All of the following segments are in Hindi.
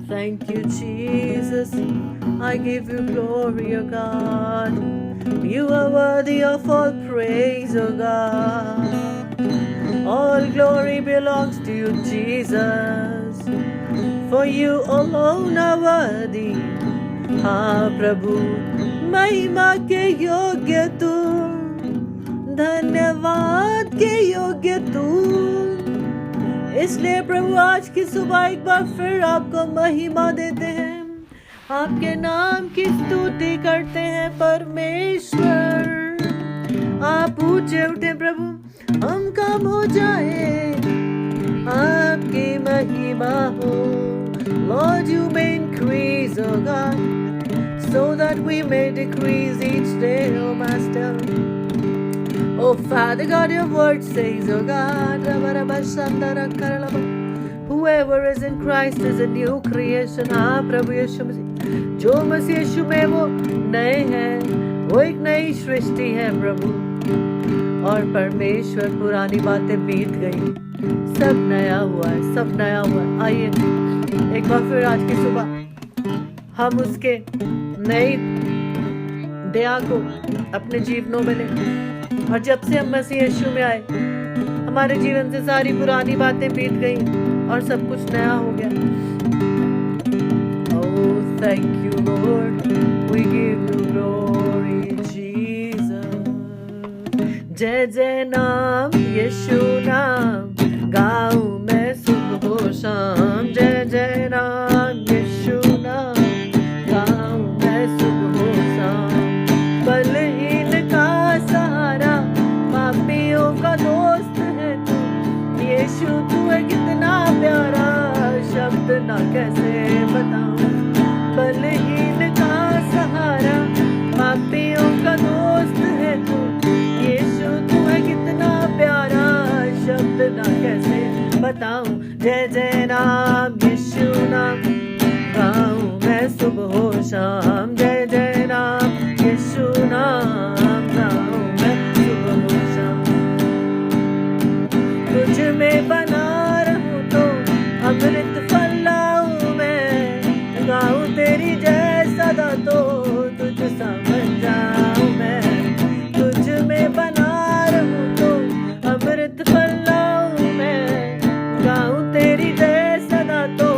Thank you, Jesus. I give you glory, O God. You are worthy of all praise, O God. All glory belongs to you, Jesus. For you alone are worthy. हाँ प्रभु, महिमा के योग्य तू, धन्यवाद के योग्य तू। इसलिए प्रभु आज की सुबह एक बार फिर आपको महिमा देते हैं, आपके नाम की स्तुति करते हैं परमेश्वर। आप ऊंचे उठे प्रभु, हम कम हो जाए, आपकी महिमा हो। Lord, you may increase, oh God, so that we may decrease each day, oh Master. Oh Father God, your word says, oh God, whoever is in Christ is a new creation. हाँ प्रभु यीशु मसीह, जो मसीह यीशु में वो नए हैं, वो एक नई सृष्टि है प्रभु। और परमेश्वर पुरानी बातें बीत गई, सब नया हुआ है, सब नया हुआ है। आइए एक बार फिर आज की सुबह हम उसके नई दया को अपने जीवनों में लें। और जब से हम मसीह यीशु में आए, हमारे जीवन से सारी पुरानी बातें बीत गई और सब कुछ नया हो गया। Oh, thank you, Lord. We give you glory, Jesus. जय जय नाम यीशु नाम, गाऊं मैं सुबह हो शाम। जय जय नाम यीशु नाम, गाऊं मैं सुबह हो शाम। बलहीन का सहारा, पापियों का दोस्त है तू। यीशु तू है कितना प्यारा, शब्द ना कैसे बताऊं। बलहीन का सहारा, पापियों का दोस्त है तू। यीशु तू है कितना प्यारा, शब्द ना कैसे बताऊं। जय जय नाम यीशु नाम, गाऊं मैं सुबह हो शाम। जय जय नाम यीशु नाम, गाऊं मैं सुबह हो शाम। तुझ में बना रहूं तो अमृत फल लाऊं मैं, गाऊं तेरी जय सदा तो तुझ सा बन जाऊं मैं। तुझ में बना रहूं तो अमृत फल लाऊं मैं, गाऊं तेरी जय सदा तो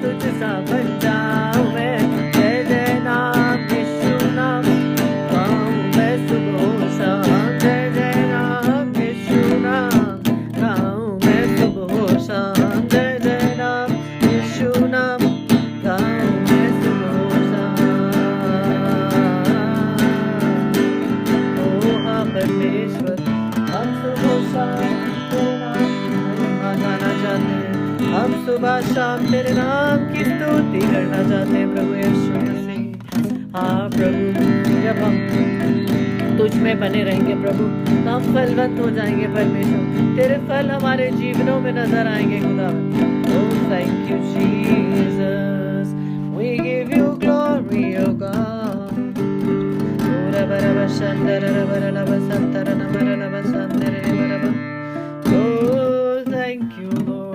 तुझ सा बन जाऊं मैं। जय जय नाम यीशु नाम, गाऊं मैं सुबह हो शाम। जय जय नाम यीशु नाम, गाऊं मैं सुबह हो शाम। जय जय नाम यीशु नाम, गाऊं मैं सुबह हो शाम। ओ हाँ परमेश्वर, हम सुबह शाम तेरे नाम गाना चाहते हैं। हम सुबह शाम तेरे नाम की स्तुति करना चाहते हैं प्रभु यीशु मसीह। हाँ प्रभु, जब हम तुझ में बने रहेंगे प्रभु, तो हम फलवंत हो जाएंगे परमेश्वर। तेरे फल हमारे जीवनों में नजर आएंगे खुदा। Oh, thank you, Jesus. We give you glory, oh God. Oh, thank you, Lord.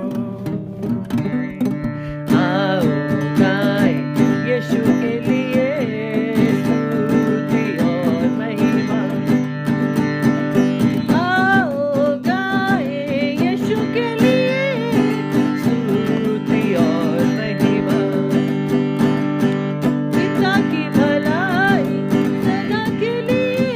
आओ गाएं यीशु के लिए स्तुति और महिमा। आओ गाएं यीशु के लिए स्तुति और महिमा। पिता की भलाई सदा के लिए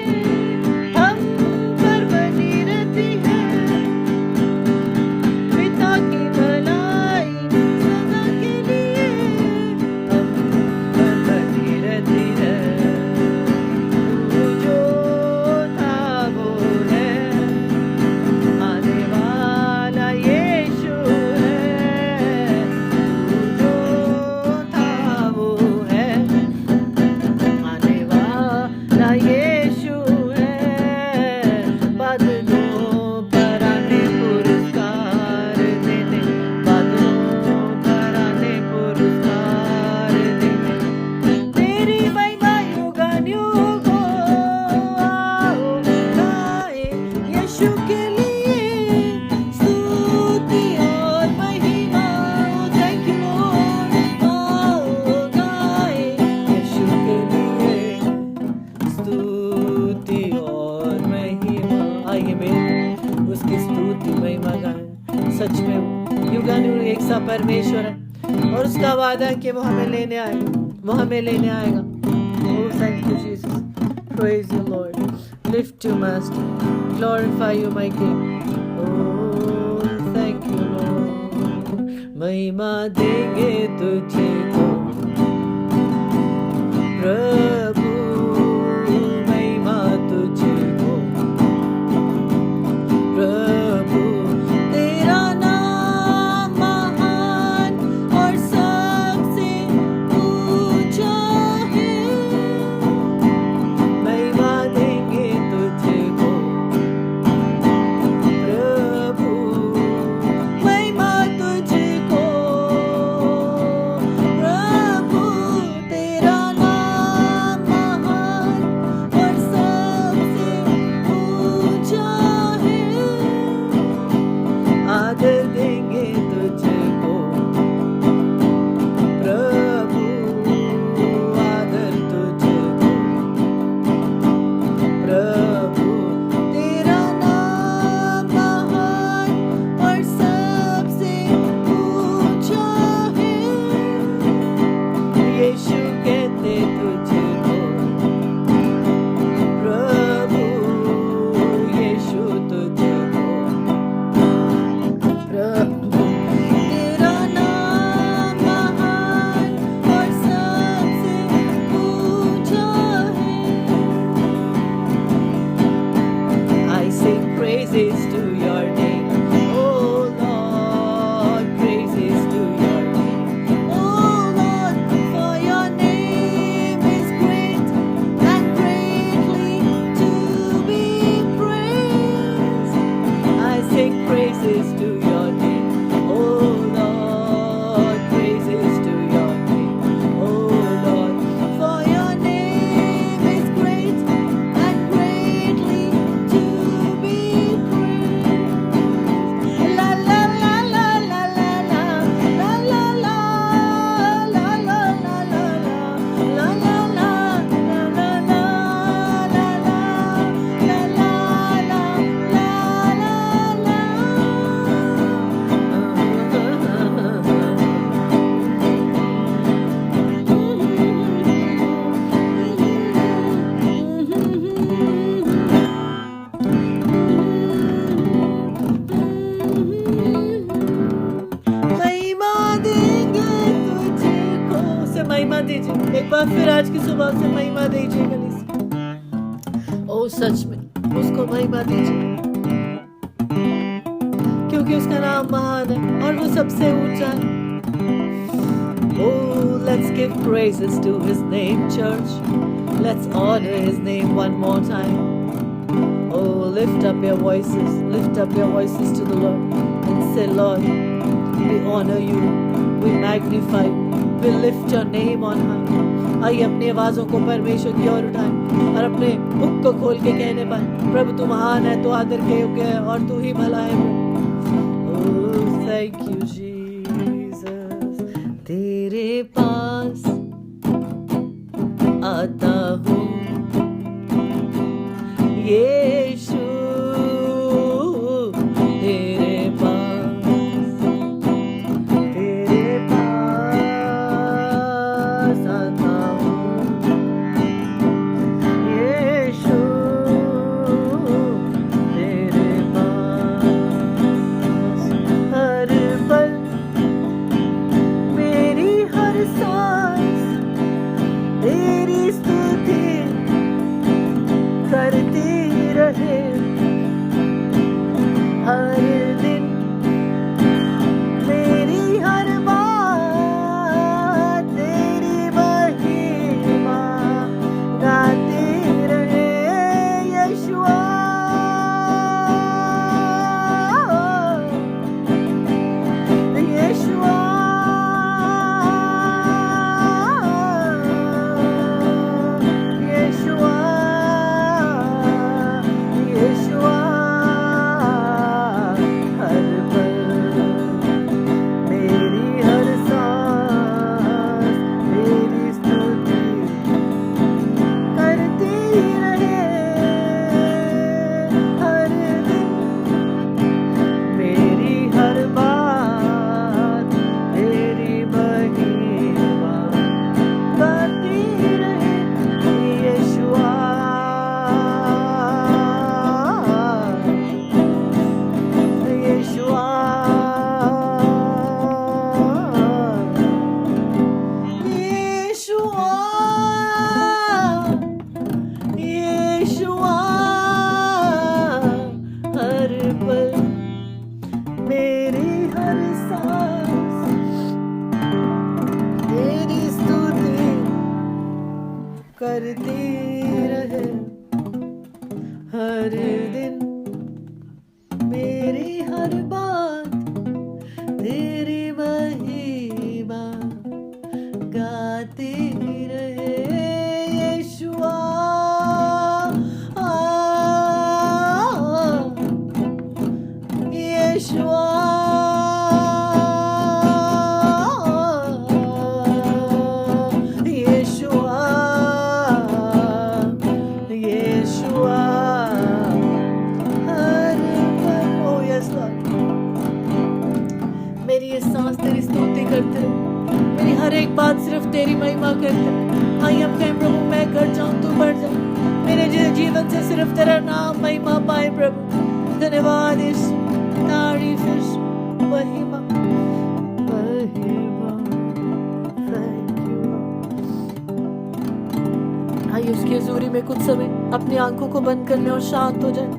और उसका वादा है कि वो हमें लेने आएगा, वो हमें लेने आएगा। Oh, thank you, Jesus. Praise you, Lord. Lift you, Master. Glorify you, my King. Oh, thank you, Lord. महिमा देंगे तुझे को प्रभु, महिमा तुझे को प्रभु, तेरा नाम महान और सबसे ऊंचा है। महिमा देंगे तुझे को प्रभु, महिमा तुझे को प्रभु, तेरा नाम महान और सबसे ऊंचा है। आदर देंगे तुझको प्रभु, आदर तुझको प्रभु, तेरा नाम महान और सबसे ऊंचा है। यीशु कहते तुझको प्रभु, यीशु तुझको प्रभु, तेरा नाम महान और सबसे ऊंचा है। I sing praises to your name, oh Lord, praises to your name, oh Lord, for your name is great and greatly to be praised. I sing praises to your name, oh Lord, praises to your name, oh Lord, for your name is great and greatly to be praised. La la la la la la la la la la la la la la la la la la महिमा देंगे तुझको। उसे महिमा दीजिए एक बार फिर, आज की सुबह से महिमा दीजिए गली से। ओ सच में उसको महिमा दीजिए, क्योंकि उसका नाम महान है और वो सबसे ऊंचा है। Oh, let's give praises to his name, church. Let's honor his name one more time. Oh, lift up your voices to the Lord and say, Lord, we honor you, we magnify you, we lift your name on high. आइए अपनी आवाजों को परमेश्वर की ओर उठाएं और अपने मुख को खोल के कहने पाए, प्रभु तू महान है, तू आदर के योग्य है और तू ही भला है। Oh, thank you, Jesus. तेरे पास आता हूँ यीशु, तेरे पास आता हूँ यीशु, तेरे पास हर पल मेरी हर सांस करती रहे हर दिन मेरी हर बात तेरी महिमा गाती रहे यीशुआ यीशुआ तेरी स्तुति करते मेरी हर एक बात सिर्फ तेरी महिमा करते आइए हम कहें प्रभु मैं कर जाऊं तू बढ़ जा मेरे जीवन से सिर्फ तेरा नाम महिमा पाए प्रभु धन्यवाद इस तारीफ इस महिमा थैंक यू आइए उसकी हजूरी में कुछ समय अपनी आंखों को बंद कर ले और शांत हो जाए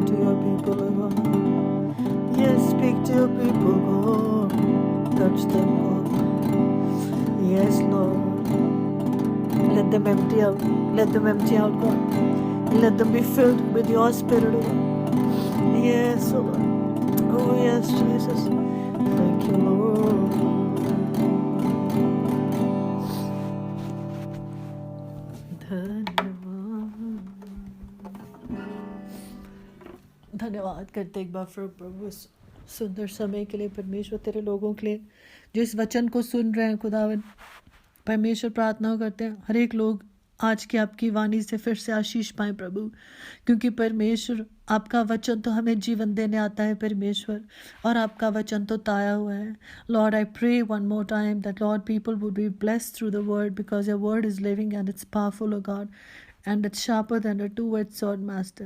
to your people, God. Yes, speak to your people, God. Touch them, God. Yes, Lord. Let them empty out. Let them empty out, God. Let them be filled with your spirit, God. Yes, oh Lord. Oh, yes, Jesus. Thank you, Lord. धन्यवाद करते एक बार फिर प्रभु सुंदर समय के लिए परमेश्वर तेरे लोगों के लिए जो इस वचन को सुन रहे हैं खुदावन परमेश्वर प्रार्थना करते हैं हर एक लोग आज की आपकी वाणी से फिर से आशीष पाए प्रभु क्योंकि परमेश्वर आपका वचन तो हमें जीवन देने आता है परमेश्वर और आपका वचन तो ताया हुआ है Lord I pray one more time that Lord people would be blessed through the word because your word is living and it's powerful O God and it's sharper than a two-edged sword, Master.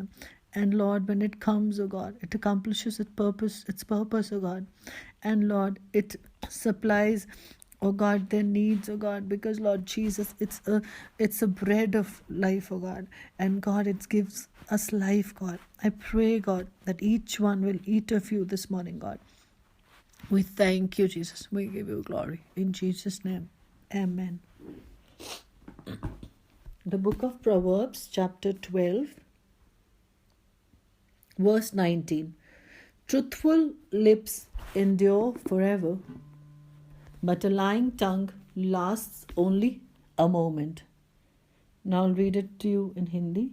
And Lord, when it comes, oh God, it accomplishes its purpose, oh God. And Lord, it supplies, oh God, their needs, oh God, because Lord Jesus, it's a bread of life, oh God. And God, it gives us life, God. I pray, God, that each one will eat of you this morning, God. We thank you, Jesus. We give you glory. In Jesus' name, amen. The book of Proverbs, chapter 12, verse 19. Truthful lips endure forever, but a lying tongue lasts only a moment. Now I'll read it to you in Hindi.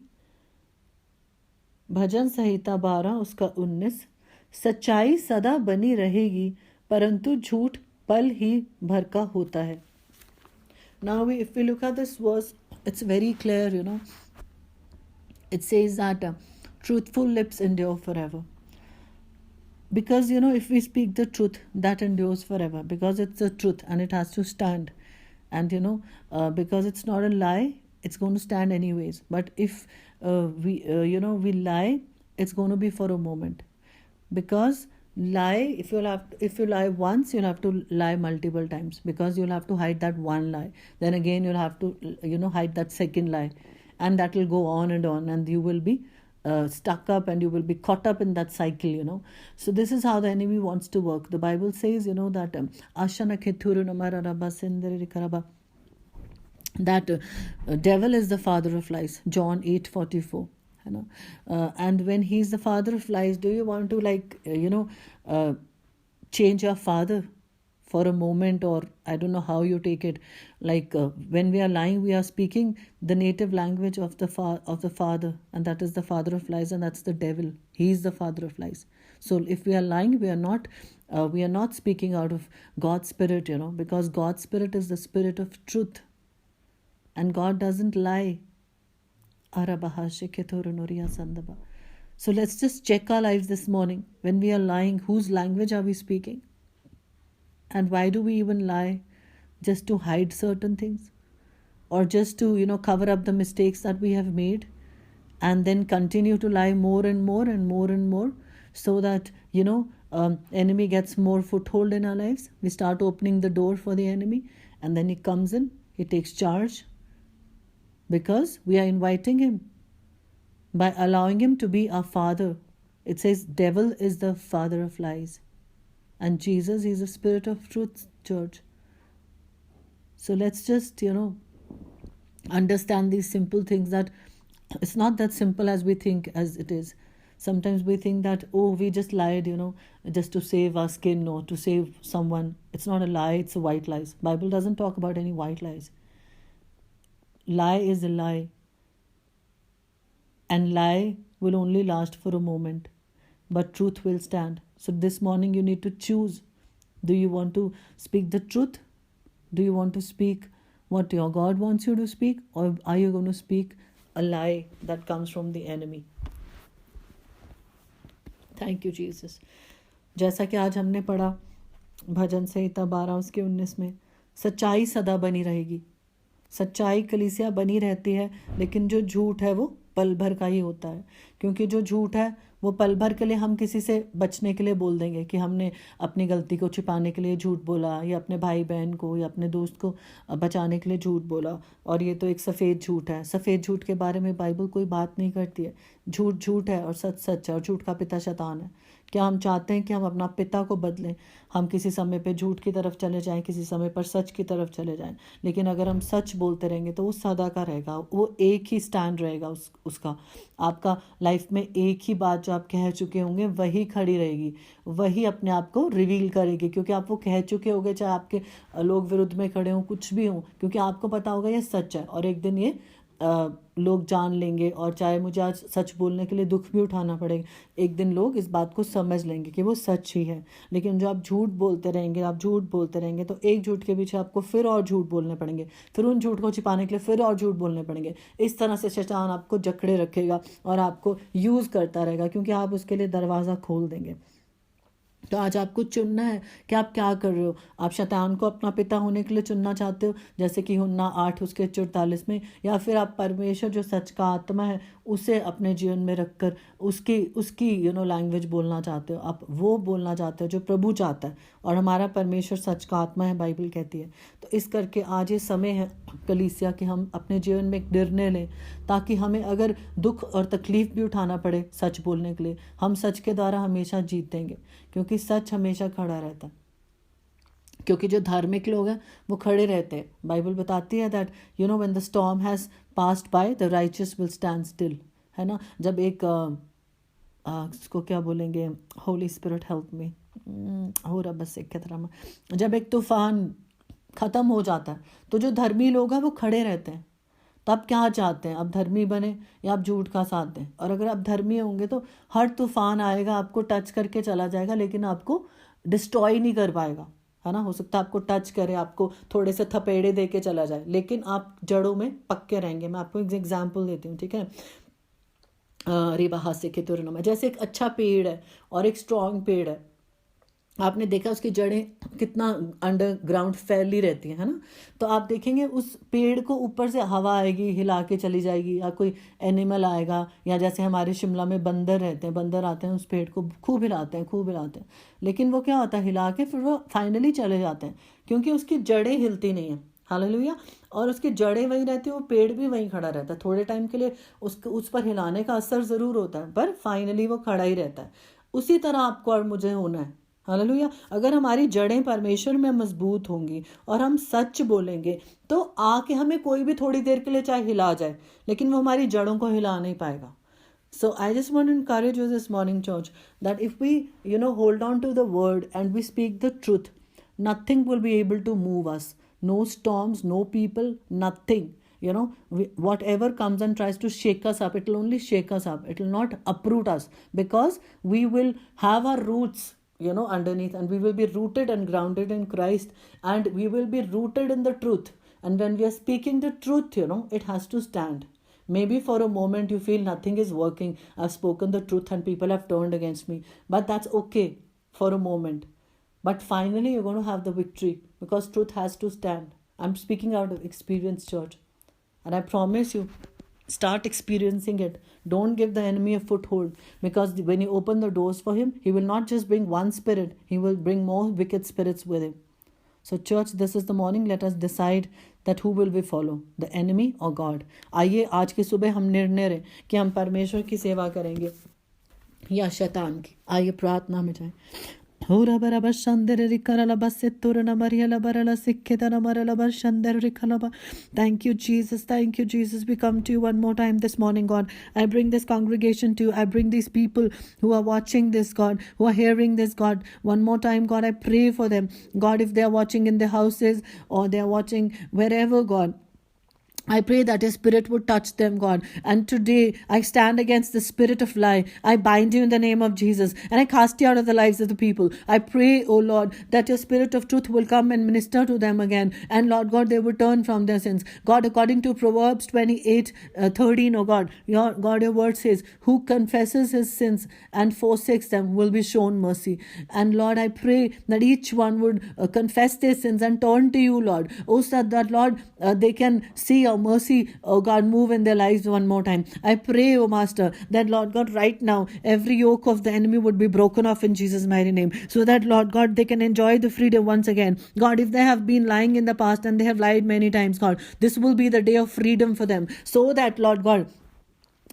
भजन संहिता 12 उसका 19. सच्चाई सदा बनी रहेगी परंतु झूठ पल ही भर का होता है. Now if we look at this verse, it's very clear, you know. It says that truthful lips endure forever. Because, you know, if we speak the truth, that endures forever. Because it's the truth and it has to stand. And, you know, because it's not a lie, it's going to stand anyways. But if we lie, it's going to be for a moment. Because lie, if you lie once, you'll have to lie multiple times because you'll have to hide that one lie. Then again you'll have to hide that second lie, and that will go on, and you will be stuck up and you will be caught up in that cycle. So this is how the enemy wants to work. The Bible says that that devil is the father of lies, John 8:44. And when he's the father of lies, do you want to change your father for a moment, or I don't know how you take it. When we are lying, we are speaking the native language of the father, and that is the father of lies, and that's the devil. He is the father of lies. So if we are lying, we are not speaking out of God's spirit, because God's spirit is the spirit of truth, and God doesn't lie. So let's just check our lives this morning. When we are lying, whose language are we speaking? And why do we even lie? Just to hide certain things? Or just to, cover up the mistakes that we have made? And then continue to lie more and more and more and more, so that, enemy gets more foothold in our lives. We start opening the door for the enemy, and then he comes in, he takes charge. Because we are inviting him by allowing him to be our father. It says devil is the father of lies, and Jesus is the spirit of truth, church. So let's just, understand these simple things, that it's not that simple as we think as it is. Sometimes we think that, oh, we just lied, just to save our skin or to save someone. It's not a lie, it's a white lies. Bible doesn't talk about any white lies. Lie is a lie. And lie will only last for a moment, but truth will stand. So this morning you need to choose. Do you want to speak the truth? Do you want to speak what your God wants you to speak? Or are you going to speak a lie that comes from the enemy? Thank you Jesus. जैसा कि आज हमने पढ़ा भजन संहिता 12 उसके 19 में, सच्चाई सदा बनी रहेगी. सच्चाई कलीसिया बनी रहती है, लेकिन जो झूठ है वो पल भर का ही होता है. क्योंकि जो झूठ है वो पल भर के लिए हम किसी से बचने के लिए बोल देंगे कि हमने अपनी गलती को छिपाने के लिए झूठ बोला, या अपने भाई बहन को या अपने दोस्त को बचाने के लिए झूठ बोला. और ये तो एक सफ़ेद झूठ है. सफ़ेद झूठ के बारे में बाइबल कोई बात नहीं करती है. झूठ झूठ है और सच सच है, और झूठ का पिता शैतान है. क्या हम चाहते हैं कि हम अपना पिता को बदलें? हम किसी समय पे झूठ की तरफ चले जाएं, किसी समय पर सच की तरफ चले जाएं. लेकिन अगर हम सच बोलते रहेंगे तो वो सदा का रहेगा. वो एक ही स्टैंड रहेगा उसका. आपका लाइफ में एक ही बात जो आप कह चुके होंगे वही खड़ी रहेगी, वही अपने आप को रिवील करेगी. क्योंकि आप वो कह चुके होंगे, चाहे आपके लोग विरुद्ध में खड़े हों, कुछ भी हों, क्योंकि आपको पता होगा ये सच है. और एक दिन ये लोग जान लेंगे. और चाहे मुझे आज सच बोलने के लिए दुख भी उठाना पड़ेगा, एक दिन लोग इस बात को समझ लेंगे कि वो सच ही है. लेकिन जो आप झूठ बोलते रहेंगे, आप झूठ बोलते रहेंगे, तो एक झूठ के पीछे आपको फिर और झूठ बोलने पड़ेंगे, फिर उन झूठ को छिपाने के लिए फिर और झूठ बोलने पड़ेंगे. इस तरह से शैतान आपको जकड़े रखेगा और आपको यूज़ करता रहेगा, क्योंकि आप उसके लिए दरवाज़ा खोल देंगे. तो आज आपको चुनना है कि आप क्या कर रहे हो. आप शैतान को अपना पिता होने के लिए चुनना चाहते हो, जैसे कि यूहन्ना 8 उसके 44 में, या फिर आप परमेश्वर जो सच का आत्मा है उसे अपने जीवन में रखकर उसकी लैंग्वेज बोलना चाहते हो. आप वो बोलना चाहते हो जो प्रभु चाहता है. और हमारा परमेश्वर सच का आत्मा है, बाइबल कहती है. तो इस करके आज ये समय है कलीसिया कि हम अपने जीवन में एक निर्णय लें, ताकि हमें अगर दुख और तकलीफ भी उठाना पड़े सच बोलने के लिए, हम सच के द्वारा हमेशा जीतेंगे. क्योंकि सच हमेशा खड़ा रहता है. क्योंकि जो धार्मिक लोग हैं वो खड़े रहते हैं. बाइबल बताती है that when the storm has passed by the righteous will stand still, है ना. जब एक इसको क्या बोलेंगे, होली स्पिरिट हेल्प मी, हो रहा बस एक तरह में, जब एक तूफान ख़त्म हो जाता है तो जो धर्मी लोग हैं वो खड़े रहते हैं. तो आप क्या चाहते हैं, आप धर्मी बने या आप झूठ का साथ दें? और अगर आप धर्मी होंगे तो हर तूफान आएगा, आपको टच करके चला जाएगा, लेकिन आपको डिस्ट्रॉय नहीं कर पाएगा, है ना. हो सकता है आपको टच करे, आपको थोड़े से थपेड़े दे के चला जाए, लेकिन आप जड़ों में पक्के रहेंगे. मैं आपको एक एग्जाम्पल देती हूँ, ठीक है. रेबा हास्य के तुरंत में, जैसे एक अच्छा पेड़ है और एक स्ट्रॉन्ग पेड़ है. आपने देखा उसकी जड़ें कितना अंडरग्राउंड फैली रहती हैं, है ना. तो आप देखेंगे उस पेड़ को ऊपर से हवा आएगी, हिला के चली जाएगी, या कोई एनिमल आएगा, या जैसे हमारे शिमला में बंदर रहते हैं, बंदर आते हैं उस पेड़ को खूब हिलाते हैं. लेकिन वो क्या होता है, हिला के फिर वो फाइनली चले जाते हैं, क्योंकि उसकी जड़ें हिलती नहीं हैं. हालेलुया. और उसकी जड़ें वहीं रहती है, वो पेड़ भी वहीं खड़ा रहता है. थोड़े टाइम के लिए उस पर हिलाने का असर ज़रूर होता है, पर फाइनली वो खड़ा ही रहता है. उसी तरह आपको और मुझे होना है. हालेलुया. अगर हमारी जड़ें परमेश्वर में मजबूत होंगी और हम सच बोलेंगे, तो आके हमें कोई भी थोड़ी देर के लिए चाहे हिला जाए, लेकिन वो हमारी जड़ों को हिला नहीं पाएगा. So I just want to encourage you this morning, church, that if we hold on to the word and we speak the truth, nothing will be able to move us. No storms, no people, nothing. Whatever comes and tries to shake us up, it will only shake us up. It will not uproot us, because we will have our roots underneath, and we will be rooted and grounded in Christ, and we will be rooted in the truth. And when we are speaking the truth, it has to stand. Maybe for a moment you feel nothing is working. I've spoken the truth and people have turned against me, but that's okay for a moment. But finally you're going to have the victory, because truth has to stand. I'm speaking out of experience, church, and I promise you, start experiencing it. Don't give the enemy a foothold, because when you open the doors for him, he will not just bring one spirit, he will bring more wicked spirits with him. So church, this is the morning. Let us decide that who will we follow, the enemy or God. आइए आज की सुबह हम निर्णय लें कि हम परमेश्वर की सेवा करेंगे या शैतान की. आइए प्रार्थना में जाएं. Ora baraba shandere rikarala basetura na mariela barala sikketa na marala bar shandere rikalaba. Thank you, Jesus. Thank you, Jesus. We come to you one more time this morning, God. I bring this congregation to you. I bring these people who are watching this, God, who are hearing this, God. One more time, God, I pray for them. God, if they are watching in their houses or they are watching wherever, God, I pray that your spirit would touch them, God. And today I stand against the spirit of lie. I bind you in the name of Jesus and I cast you out of the lives of the people. I pray, oh Lord, that your spirit of truth will come and minister to them again. And Lord God, they will turn from their sins. God, according to Proverbs 28:13, oh God, your word says, who confesses his sins and forsakes them will be shown mercy. And Lord, I pray that each one would confess their sins and turn to you, Lord. Oh, so that Lord, they can see your mercy, oh God, move in their lives one more time. I pray, oh Master, that Lord God, right now, every yoke of the enemy would be broken off in Jesus' mighty name, so that Lord God, they can enjoy the freedom once again. God, if they have been lying in the past and they have lied many times, God, this will be the day of freedom for them, so that Lord God,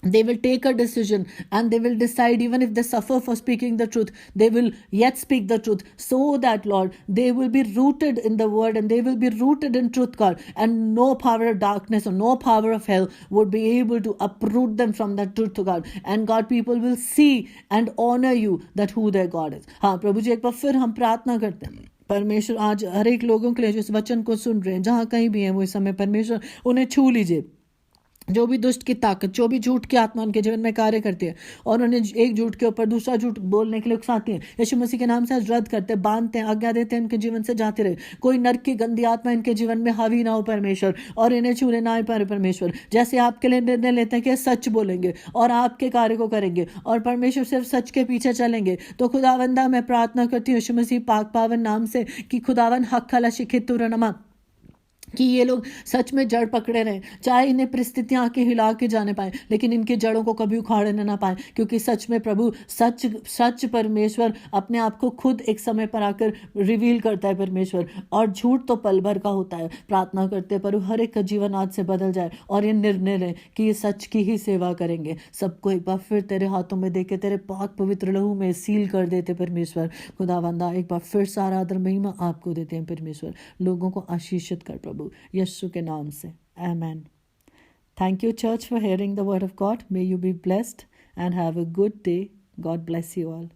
they will take a decision and they will decide, even if they suffer for speaking the truth, they will yet speak the truth, so that Lord, they will be rooted in the word and they will be rooted in truth, God, and no power of darkness or no power of hell would be able to uproot them from that truth, God. And God, people will see and honor you, that who their God is. हाँ प्रभु जी, एक बार फिर हम प्रार्थना करते हैं परमेश्वर, आज हर एक लोगों के लिए जो इस वचन को सुन रहे हैं, जहाँ कहीं भी हैं वो इस समय, परमेश्वर उन्हें छू लीजिए। जो भी दुष्ट की ताकत, जो भी झूठ की आत्मा उनके जीवन में कार्य करती है और उन्हें एक झूठ के ऊपर दूसरा झूठ बोलने के लिए उकसाती है, यीशु मसीह के नाम से आज रद्द करते, बांधते हैं, आज्ञा देते हैं, इनके जीवन से जाते रहे। कोई नरक की गंदी आत्मा इनके जीवन में हावी ना हो परमेश्वर, और इन्हें छूने ना पाए परमेश्वर। जैसे आपके लिए निर्णय लेते हैं कि सच बोलेंगे और आपके कार्य को करेंगे और परमेश्वर सिर्फ सच के पीछे चलेंगे, तो खुदावंदा मैं प्रार्थना करती हूँ यीशु मसीह पाक पावन नाम से कि खुदावन हक खला शिखितुरमा, कि ये लोग सच में जड़ पकड़े रहें, चाहे इन्हें परिस्थितियां आके हिला के जाने पाए, लेकिन इनकी जड़ों को कभी उखाड़ने ना पाए, क्योंकि सच में प्रभु, सच सच परमेश्वर अपने आप को खुद एक समय पर आकर रिवील करता है परमेश्वर, और झूठ तो पल भर का होता है। प्रार्थना करते प्रभु हर एक का जीवन आज से बदल जाए और ये निर्णय लें कि ये सच की ही सेवा करेंगे। सबको एक बार फिर तेरे हाथों में देके तेरे पाक पवित्र लहू में सील कर देते परमेश्वर। खुदावंदा एक बार फिर सारा आदर महिमा आपको देते हैं परमेश्वर। लोगों को आशीषित कर प्रभु यीशु के नाम से, आमेन। Thank you, church, for hearing the word of God. May you be blessed and have a good day. God bless you all.